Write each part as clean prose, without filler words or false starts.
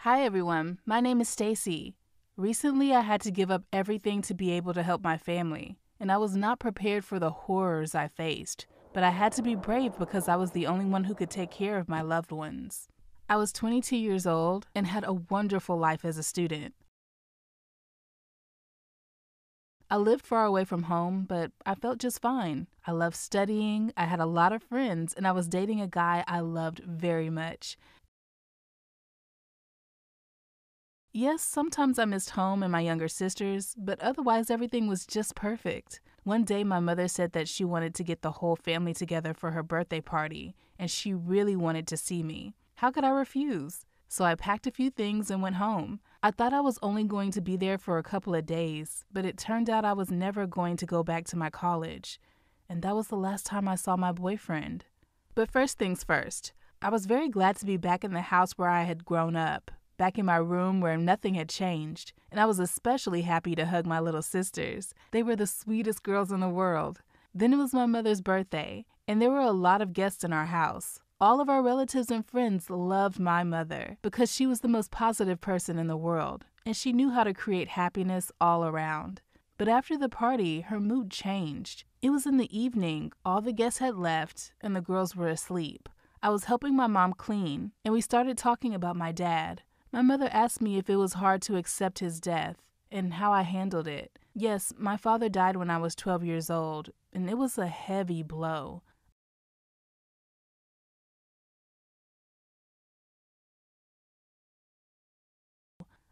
Hi everyone, my name is Stacy. Recently I had to give up everything to be able to help my family, and I was not prepared for the horrors I faced, but I had to be brave because I was the only one who could take care of my loved ones. I was 22 years old and had a wonderful life as a student. I lived far away from home, but I felt just fine. I loved studying, I had a lot of friends, and I was dating a guy I loved very much. Yes, sometimes I missed home and my younger sisters, but otherwise everything was just perfect. One day my mother said that she wanted to get the whole family together for her birthday party, and she really wanted to see me. How could I refuse? So I packed a few things and went home. I thought I was only going to be there for a couple of days, but it turned out I was never going to go back to my college. And that was the last time I saw my boyfriend. But first things first, I was very glad to be back in the house where I had grown up, back in my room where nothing had changed, and I was especially happy to hug my little sisters. They were the sweetest girls in the world. Then it was my mother's birthday, and there were a lot of guests in our house. All of our relatives and friends loved my mother because she was the most positive person in the world, and she knew how to create happiness all around. But after the party, her mood changed. It was in the evening, all the guests had left, and the girls were asleep. I was helping my mom clean, and we started talking about my dad. My mother asked me if it was hard to accept his death and how I handled it. Yes, my father died when I was 12 years old, and it was a heavy blow.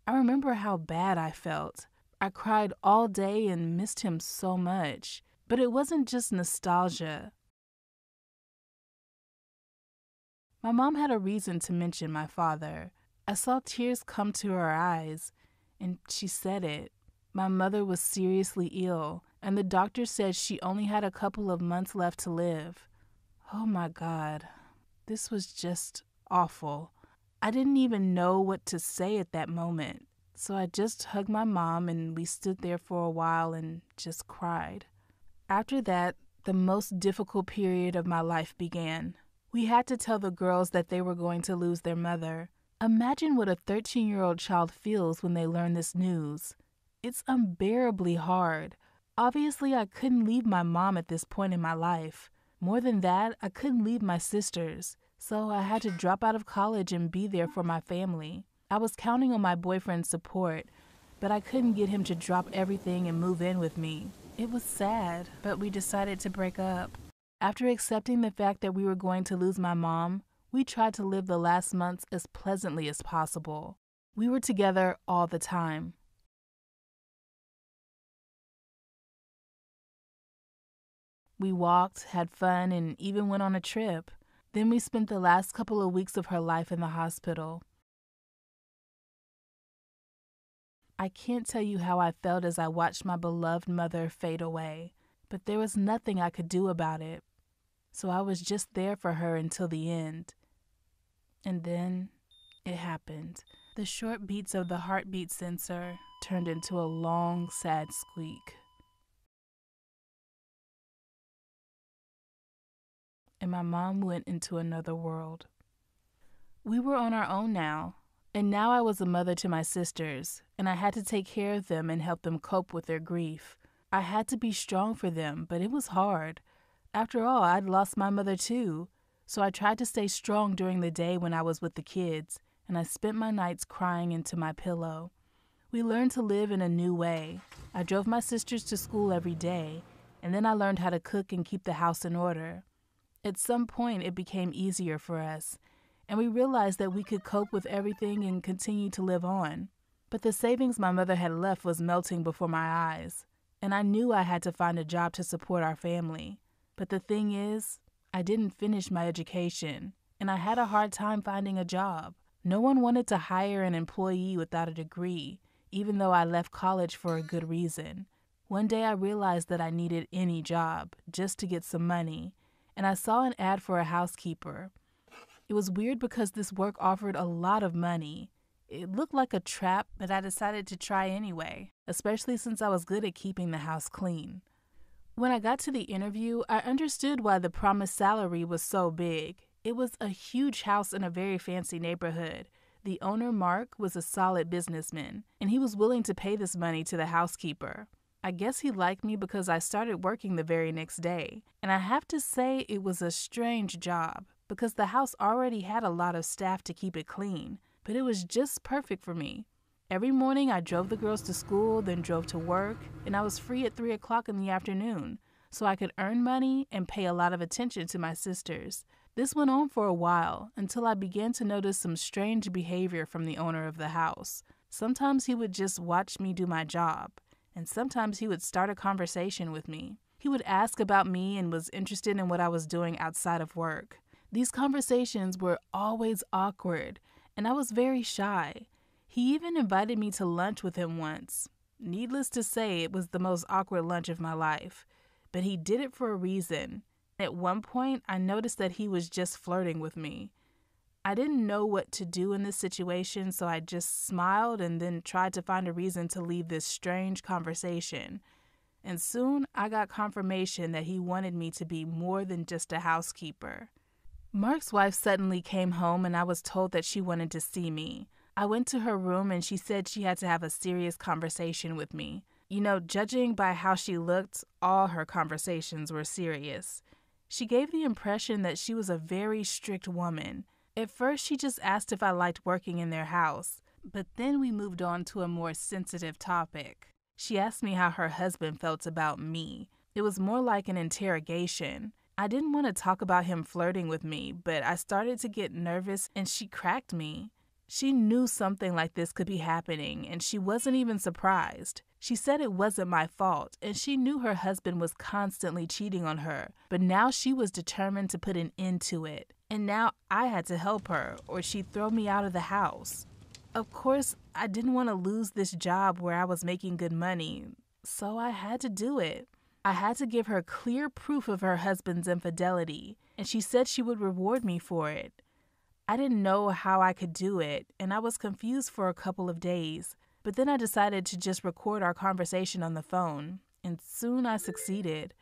I remember how bad I felt. I cried all day and missed him so much. But it wasn't just nostalgia. My mom had a reason to mention my father. I saw tears come to her eyes, and she said it. My mother was seriously ill, and the doctor said she only had a couple of months left to live. Oh my God, this was just awful. I didn't even know what to say at that moment, so I just hugged my mom and we stood there for a while and just cried. After that, the most difficult period of my life began. We had to tell the girls that they were going to lose their mother. Imagine what a 13-year-old child feels when they learn this news. It's unbearably hard. Obviously, I couldn't leave my mom at this point in my life. More than that, I couldn't leave my sisters, so I had to drop out of college and be there for my family. I was counting on my boyfriend's support, but I couldn't get him to drop everything and move in with me. It was sad, but we decided to break up. After accepting the fact that we were going to lose my mom, we tried to live the last months as pleasantly as possible. We were together all the time. We walked, had fun, and even went on a trip. Then we spent the last couple of weeks of her life in the hospital. I can't tell you how I felt as I watched my beloved mother fade away, but there was nothing I could do about it. So I was just there for her until the end. And then it happened. The short beats of the heartbeat sensor turned into a long, sad squeak. And my mom went into another world. We were on our own now, and now I was a mother to my sisters, and I had to take care of them and help them cope with their grief. I had to be strong for them, but it was hard. After all, I'd lost my mother too, so I tried to stay strong during the day when I was with the kids, and I spent my nights crying into my pillow. We learned to live in a new way. I drove my sisters to school every day, and then I learned how to cook and keep the house in order. At some point, it became easier for us, and we realized that we could cope with everything and continue to live on. But the savings my mother had left was melting before my eyes, and I knew I had to find a job to support our family. But the thing is, I didn't finish my education, and I had a hard time finding a job. No one wanted to hire an employee without a degree, even though I left college for a good reason. One day I realized that I needed any job just to get some money, and I saw an ad for a housekeeper. It was weird because this work offered a lot of money. It looked like a trap, but I decided to try anyway, especially since I was good at keeping the house clean. When I got to the interview, I understood why the promised salary was so big. It was a huge house in a very fancy neighborhood. The owner, Mark, was a solid businessman, and he was willing to pay this money to the housekeeper. I guess he liked me because I started working the very next day, and I have to say it was a strange job because the house already had a lot of staff to keep it clean, but it was just perfect for me. Every morning I drove the girls to school, then drove to work, and I was free at 3 o'clock in the afternoon, so I could earn money and pay a lot of attention to my sisters. This went on for a while until I began to notice some strange behavior from the owner of the house. Sometimes he would just watch me do my job, and sometimes he would start a conversation with me. He would ask about me and was interested in what I was doing outside of work. These conversations were always awkward, and I was very shy. He even invited me to lunch with him once. Needless to say, it was the most awkward lunch of my life, but he did it for a reason. At one point, I noticed that he was just flirting with me. I didn't know what to do in this situation, so I just smiled and then tried to find a reason to leave this strange conversation. And soon, I got confirmation that he wanted me to be more than just a housekeeper. Mark's wife suddenly came home, and I was told that she wanted to see me. I went to her room, and she said she had to have a serious conversation with me. Judging by how she looked, all her conversations were serious. She gave the impression that she was a very strict woman. At first, she just asked if I liked working in their house, but then we moved on to a more sensitive topic. She asked me how her husband felt about me. It was more like an interrogation. I didn't want to talk about him flirting with me, but I started to get nervous, and she cracked me. She knew something like this could be happening, and she wasn't even surprised. She said it wasn't my fault, and she knew her husband was constantly cheating on her, but now she was determined to put an end to it. And now I had to help her, or she'd throw me out of the house. Of course, I didn't want to lose this job where I was making good money, so I had to do it. I had to give her clear proof of her husband's infidelity, and she said she would reward me for it. I didn't know how I could do it, and I was confused for a couple of days, but then I decided to just record our conversation on the phone, and soon I succeeded.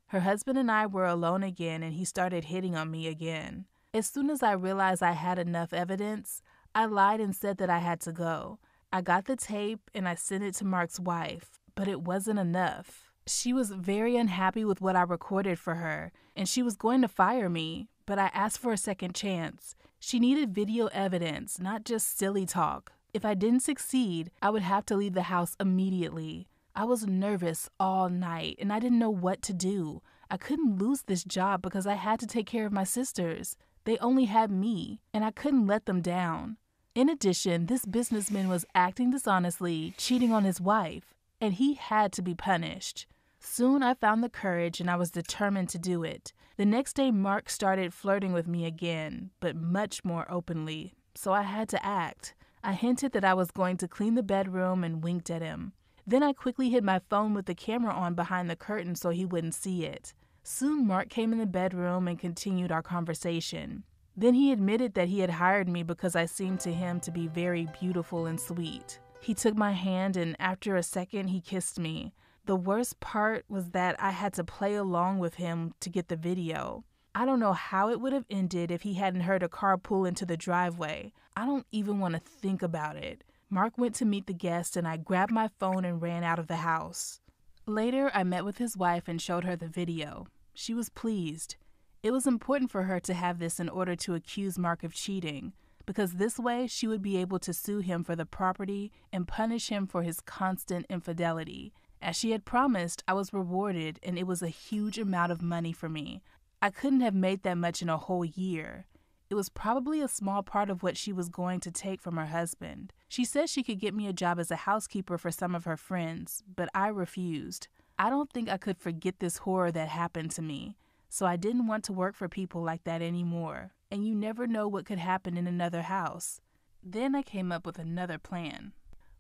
Her husband and I were alone again, and he started hitting on me again. As soon as I realized I had enough evidence, I lied and said that I had to go. I got the tape, and I sent it to Mark's wife, but it wasn't enough. She was very unhappy with what I recorded for her, and she was going to fire me, but I asked for a second chance. She needed video evidence, not just silly talk. If I didn't succeed, I would have to leave the house immediately. I was nervous all night, and I didn't know what to do. I couldn't lose this job because I had to take care of my sisters. They only had me, and I couldn't let them down. In addition, this businessman was acting dishonestly, cheating on his wife, and he had to be punished. Soon I found the courage, and I was determined to do it. The next day, Mark started flirting with me again, but much more openly, so I had to act. I hinted that I was going to clean the bedroom and winked at him. Then I quickly hid my phone with the camera on behind the curtain so he wouldn't see it. Soon Mark came in the bedroom and continued our conversation. Then he admitted that he had hired me because I seemed to him to be very beautiful and sweet. He took my hand, and after a second, he kissed me. The worst part was that I had to play along with him to get the video. I don't know how it would have ended if he hadn't heard a car pull into the driveway. I don't even want to think about it. Mark went to meet the guest, and I grabbed my phone and ran out of the house. Later, I met with his wife and showed her the video. She was pleased. It was important for her to have this in order to accuse Mark of cheating, because this way she would be able to sue him for the property and punish him for his constant infidelity. As she had promised, I was rewarded, and it was a huge amount of money for me. I couldn't have made that much in a whole year. It was probably a small part of what she was going to take from her husband. She said she could get me a job as a housekeeper for some of her friends, but I refused. I don't think I could forget this horror that happened to me, so I didn't want to work for people like that anymore, and you never know what could happen in another house. Then I came up with another plan.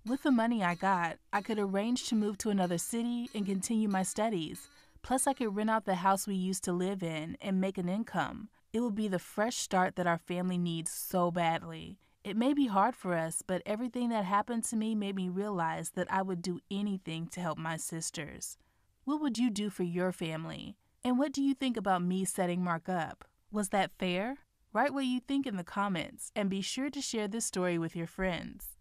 With the money I got, I could arrange to move to another city and continue my studies. Plus, I could rent out the house we used to live in and make an income. It would be the fresh start that our family needs so badly. It may be hard for us, but everything that happened to me made me realize that I would do anything to help my sisters. What would you do for your family? And what do you think about me setting Mark up? Was that fair? Write what you think in the comments and be sure to share this story with your friends.